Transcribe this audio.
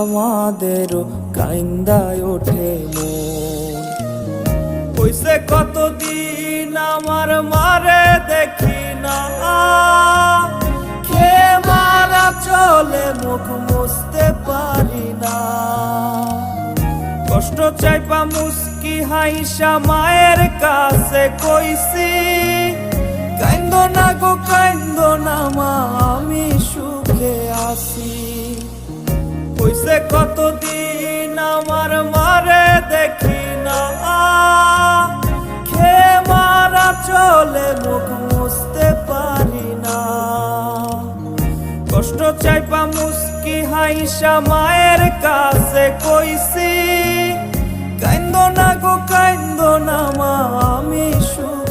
আমাদেরও কাইন্দায় ওঠে মন। কইছে কতদিন আমার মারে দেখি না, খে মারা চলে মুখ মুছতে পারি না। কষ্ট চাইপা মুস্কি হাইসা মায়ের কাছে কইছি, কাইন্দো না গো কাইন্দো না মা, আমি সুখে আছি। কইছে কতদিন আমার মারে দেখি না, খে মারা চলে মুখ মুছতে পারি না। কষ্ট চাইপা মুস্কি হাইসা মায়ের কাছে কইছি, কাইন্দো না গো কাইন্দো না মা, আমি সুখে